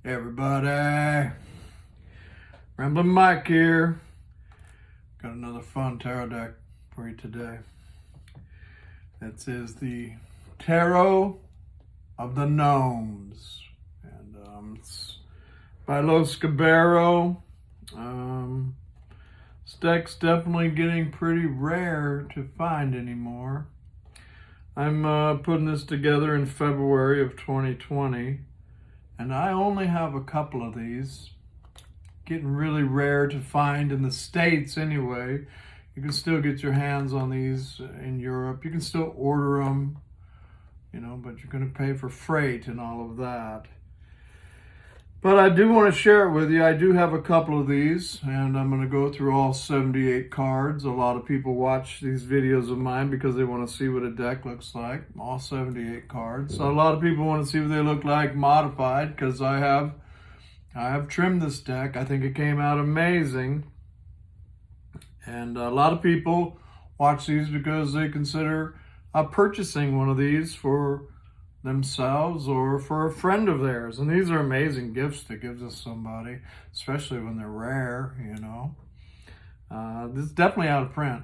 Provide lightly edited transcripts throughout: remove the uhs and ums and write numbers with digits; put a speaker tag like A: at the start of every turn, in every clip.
A: Hey everybody, Ramblin Mike here. Got another fun tarot deck for you today. This is the Tarot of the Gnomes, and it's by Los Cabero. This deck's definitely getting pretty rare to find anymore. I'm putting this together in February of 2020. And I only have a couple of these. Getting really rare to find in the States anyway. You can still get your hands on these in Europe. You can still order them, but you're going to pay for freight and all of that. But I do want to share it with you. I do have a couple of these, and I'm going to go through all 78 cards. A lot of people watch these videos of mine because they want to see what a deck looks like. All 78 cards. So a lot of people want to see what they look like modified, because I have trimmed this deck. I think it came out amazing. And a lot of people watch these because they consider purchasing one of these for themselves or for a friend of theirs. And these are amazing gifts to give to somebody, especially when they're rare, This is definitely out of print.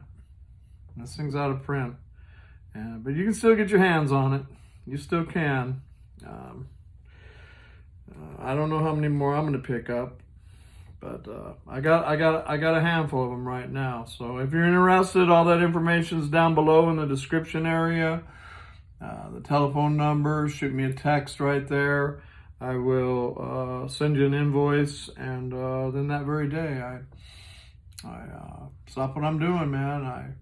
A: This thing's out of print. But you can still get your hands on it. You still can. I don't know how many more I'm going to pick up, but I got a handful of them right now. So if you're interested, all that information is down below in the description area. The telephone number, shoot me a text right there. I will send you an invoice, and then that very day, I stop what I'm doing, man.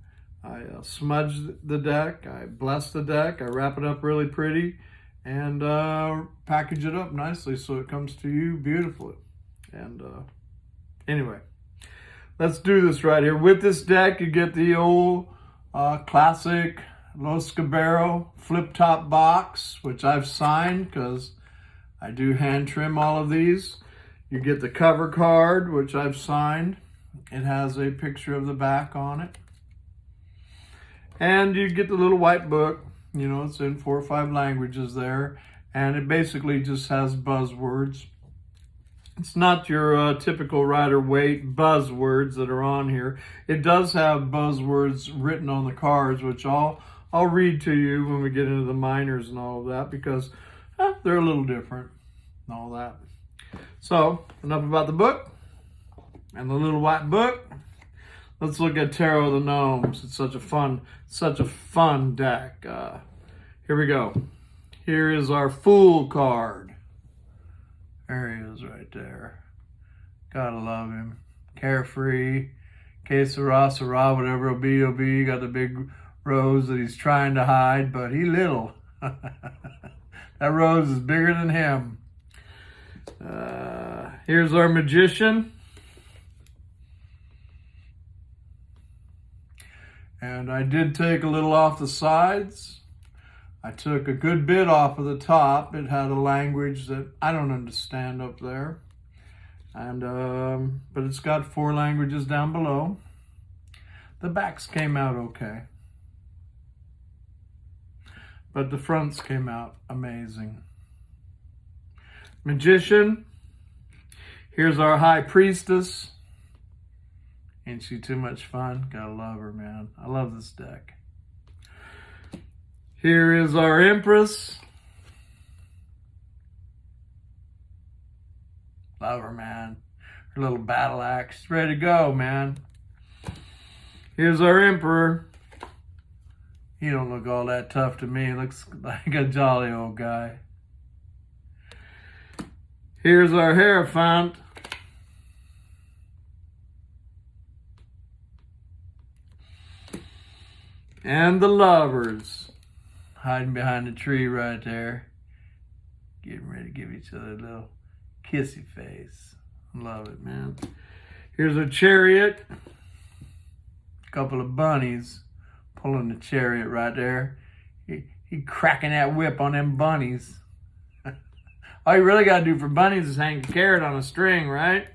A: I smudge the deck, I bless the deck, I wrap it up really pretty, and package it up nicely so it comes to you beautifully. And anyway, let's do this right here. With this deck, you get the old classic Los Cabero flip top box, which I've signed because I do hand trim all of these. You get the cover card, which I've signed. It has a picture of the back on it. And you get the little white book. It's in 4 or 5 languages there. And it basically just has buzzwords. It's not your typical Rider-Waite buzzwords that are on here. It does have buzzwords written on the cards, which I'll read to you when we get into the minors and all of that, because they're a little different and all that. So, enough about the book and the little white book. Let's look at Tarot of the Gnomes. It's such a fun deck. Here we go. Here is our Fool card. There he is right there. Gotta love him. Carefree. Que sera, sera, whatever it'll be. Got the big rose that he's trying to hide, but he little. That rose is bigger than him. Here's our Magician. And I did take a little off the sides. I took a good bit off of the top. It had a language that I don't understand up there. And but it's got 4 languages down below. The backs came out okay. But the fronts came out amazing. Magician. Here's our High Priestess. Ain't she too much fun? Gotta love her, man. I love this deck. Here is our Empress. Love her, man. Her little battle axe. Ready to go, man. Here's our Emperor. He don't look all that tough to me. He looks like a jolly old guy. Here's our Hierophant. And the Lovers. Hiding behind the tree right there. Getting ready to give each other a little kissy face. Love it, man. Here's our Chariot. A couple of bunnies pulling the chariot right there. He cracking that whip on them bunnies. All you really got to do for bunnies is hang a carrot on a string, right?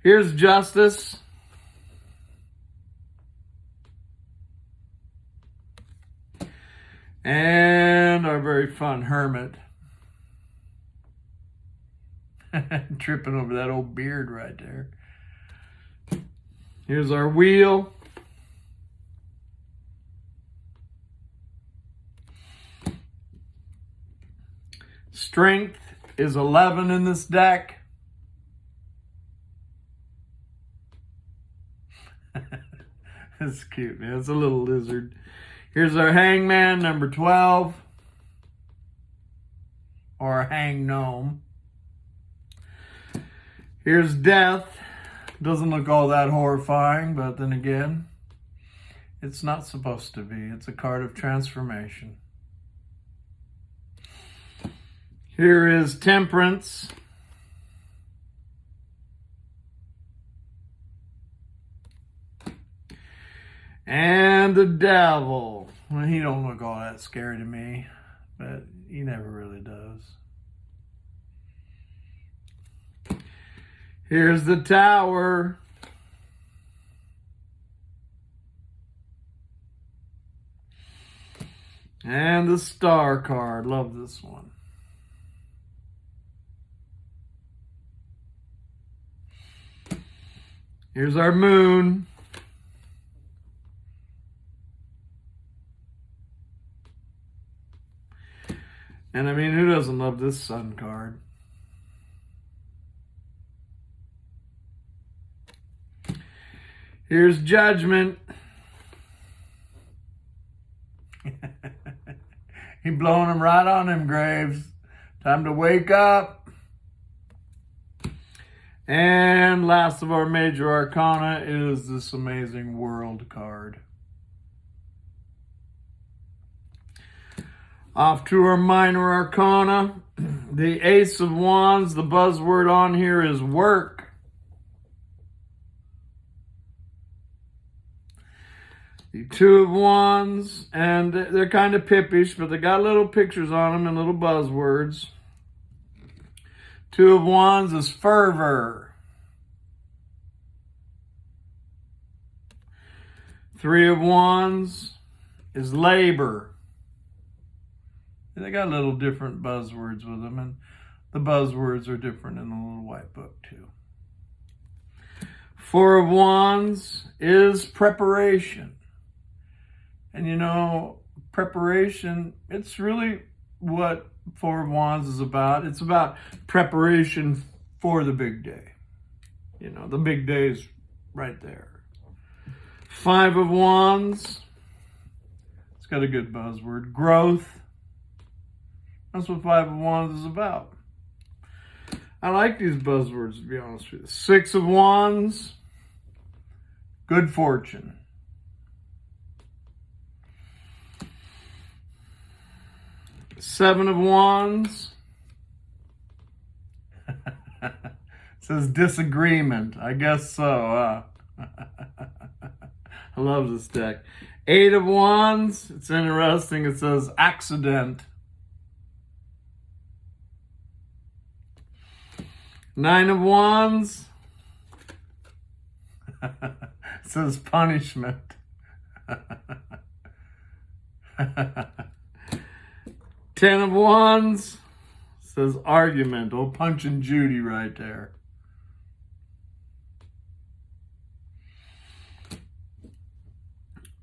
A: Here's Justice. And our very fun Hermit. Tripping over that old beard right there. Here's our wheel. Strength is 11 in this deck. That's cute, man. It's a little lizard. Here's our hangman, number 12. Or a hang gnome. Here's death. Doesn't look all that horrifying, but then again, it's not supposed to be. It's a card of transformation. Here is temperance. And the devil. Well, he don't look all that scary to me, but he never really does. Here's the tower. And the star card. Love this one. Here's our moon. And I mean, who doesn't love this sun card? Here's judgment. He blowing them right on them graves. Time to wake up. And last of our major arcana is this amazing world card. Off to our minor arcana. The Ace of Wands, the buzzword on here is work. The Two of Wands, and they're kind of pippish, but they got little pictures on them and little buzzwords. Two of Wands is fervor. Three of Wands is labor. They got little different buzzwords with them, and the buzzwords are different in the little white book too. Four of Wands is preparation. And you know, preparation, it's really what Four of Wands is about. It's about preparation for the big day. You know, the big day is right there. Five of Wands, it's got a good buzzword, growth. That's what Five of Wands is about. I like these buzzwords, to be honest with you. Six of Wands, good fortune. Seven of Wands says disagreement. I guess so. I love this deck. Eight of Wands, it's interesting. It says accident. Nine of Wands says punishment. 10 of Wands says argument. Oh, Punch and Judy right there.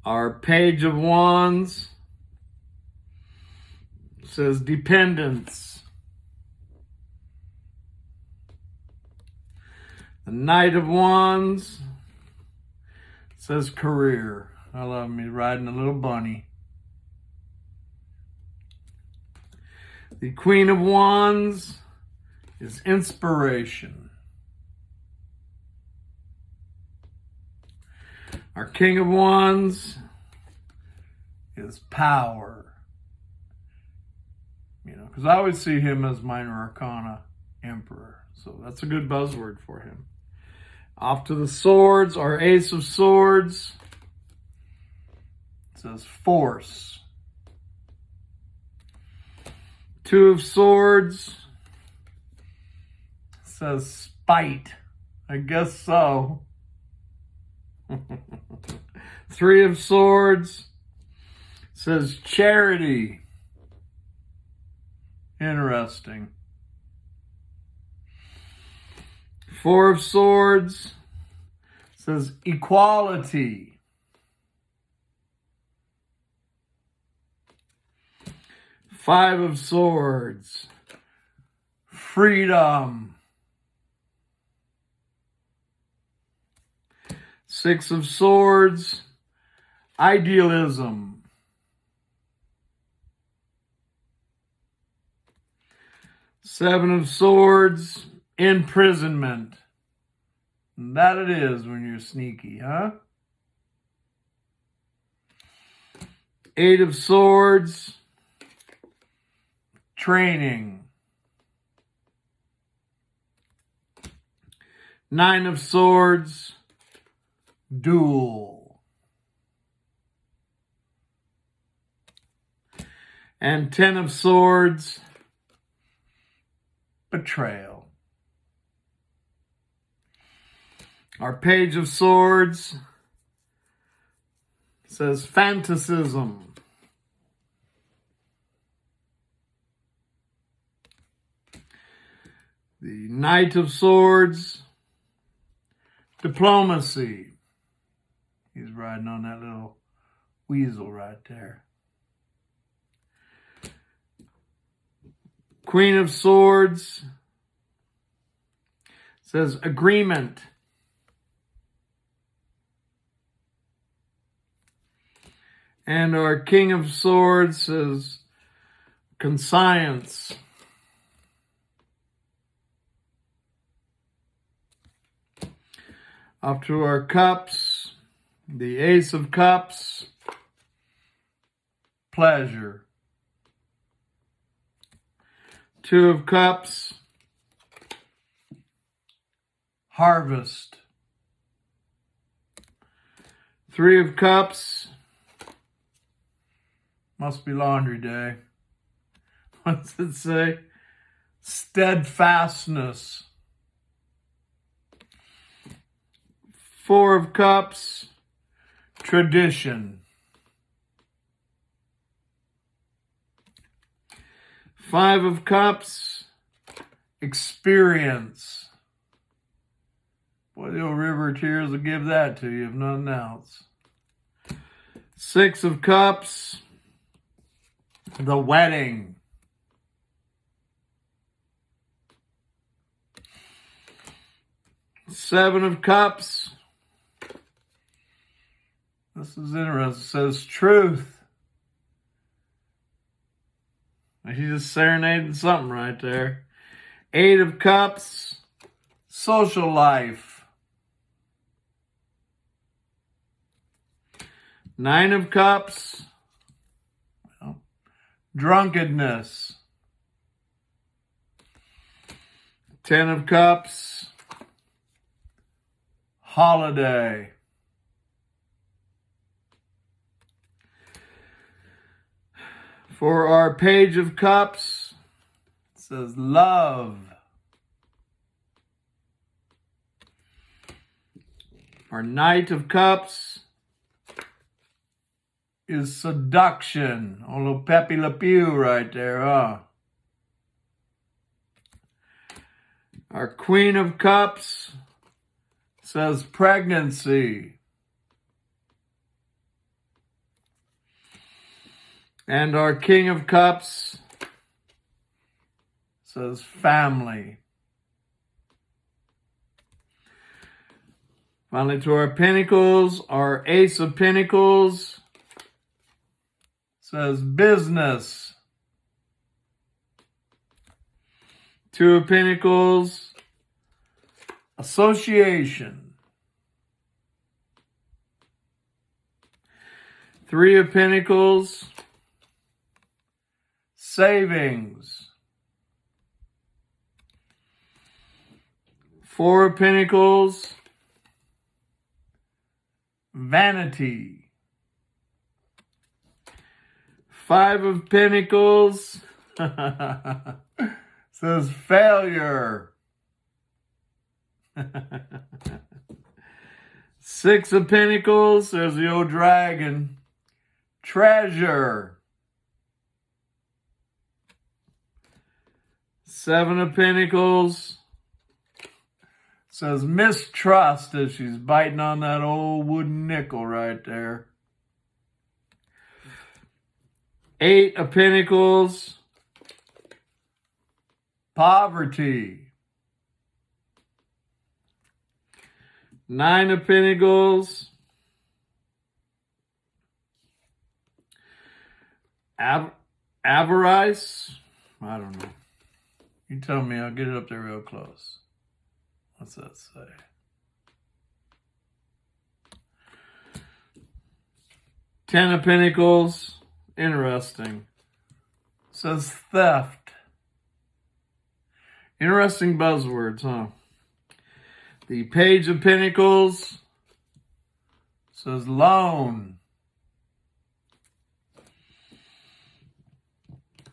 A: Our Page of Wands says dependence. The Knight of Wands says career. I love me riding a little bunny. The Queen of Wands is inspiration. Our King of Wands is power. You know, because I always see him as minor arcana emperor. So that's a good buzzword for him. Off to the swords, our Ace of Swords. It says force. Two of Swords says spite. I guess so. Three of Swords says charity. Four of Swords says equality. Five of Swords, freedom. Six of Swords, idealism. Seven of Swords, imprisonment. And that it is when you're sneaky, huh? Eight of Swords, training. Nine of Swords, duel. And 10 of Swords, betrayal. Our Page of Swords says fantasism. The Knight of Swords, diplomacy. He's riding on that little weasel right there. Queen of Swords says agreement. And our King of Swords says conscience. Up to our cups, the Ace of Cups, pleasure. Two of Cups, harvest. Three of Cups, must be laundry day. What's it say? Steadfastness. Four of Cups, tradition. Five of Cups, experience. Boy, the old river of tears will give that to you if nothing else. Six of Cups, the wedding. Seven of Cups. This is interesting. It says truth. He just serenaded something right there. Eight of Cups, social life. Nine of Cups, well, drunkenness. 10 of Cups, holiday. For our Page of Cups, it says love. Our Knight of Cups is seduction. A little Pepe Le Pew right there, huh? Our Queen of Cups says pregnancy. And our King of Cups says family. Finally, to our Pentacles, our Ace of Pentacles says business. Two of Pentacles, association. Three of Pentacles, savings. Four of Pentacles, vanity. Five of Pentacles says failure. Six of Pentacles, there's the old dragon, treasure. Seven of Pentacles, Says mistrust as she's biting on that old wooden nickel right there. 8 of Pentacles. Poverty. 9 of Pentacles. Avarice. I don't know. You tell me, I'll get it up there real close. What's that say? Ten of Pentacles. Interesting. Says theft. Interesting buzzwords, huh? The Page of Pentacles says loan.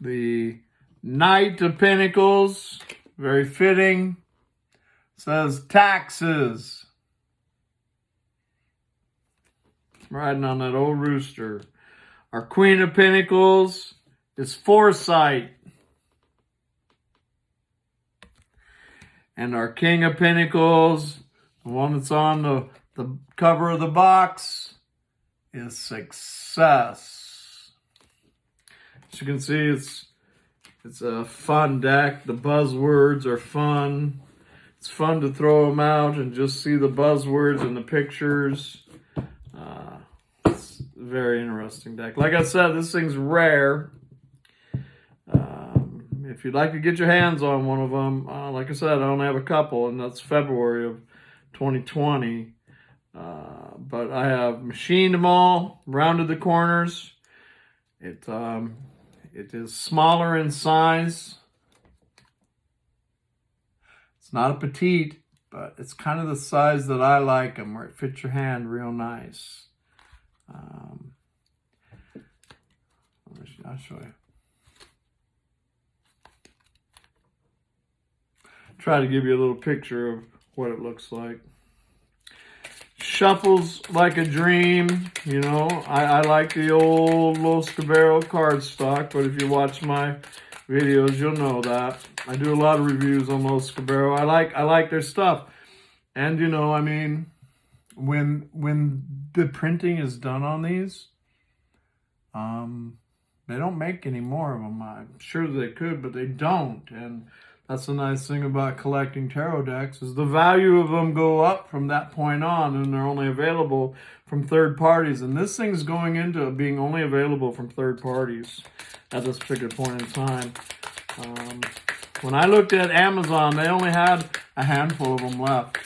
A: The Knight of Pentacles, very fitting, says taxes. Riding on that old rooster. Our Queen of Pentacles is foresight. And our King of Pentacles, the one that's on the cover of the box, is success. As you can see, it's a fun deck. The buzzwords are fun. It's fun to throw them out and just see the buzzwords and the pictures. It's a very interesting deck. Like I said, this thing's rare. If you'd like to get your hands on one of them, like I said, I only have a couple, and that's February of 2020. But I have machined them all, rounded the corners. It is smaller in size. It's not a petite, but it's kind of the size that I like them, where it fits your hand real nice. I'll show you. Try to give you a little picture of what it looks like. Shuffles like a dream. You know, I like the old Los Caballeros cardstock, but if you watch my videos, you'll know that. I do a lot of reviews on Los Caballeros. I like their stuff. And, you know, I mean, when the printing is done on these, they don't make any more of them. I'm sure they could, but they don't. And that's the nice thing about collecting tarot decks, is the value of them go up from that point on, and they're only available from third parties. And this thing's going into being only available from third parties at this particular point in time. When I looked at Amazon, they only had a handful of them left.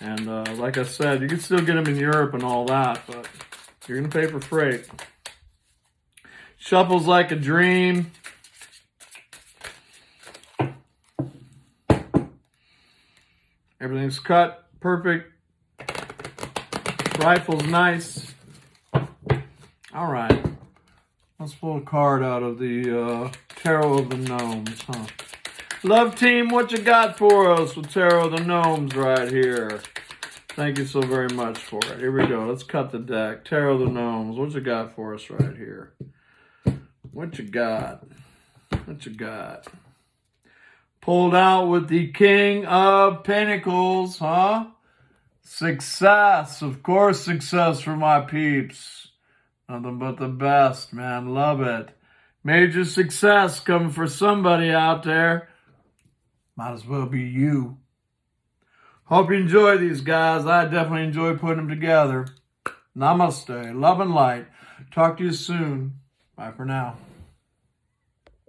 A: And like I said, you can still get them in Europe and all that, but you're going to pay for freight. Shuffles like a dream. Everything's cut perfect. Rifle's nice. All right. Let's pull a card out of the Tarot of the Gnomes, huh? Love team, what you got for us with Tarot of the Gnomes right here? Thank you so very much for it. Here we go. Let's cut the deck. Tarot of the Gnomes, what you got for us right here? What you got? What you got? Pulled out with the King of Pentacles, huh? Success. Of course, success for my peeps. Nothing but the best, man. Love it. Major success coming for somebody out there. Might as well be you. Hope you enjoy these, guys. I definitely enjoy putting them together. Namaste. Love and light. Talk to you soon. Bye for now.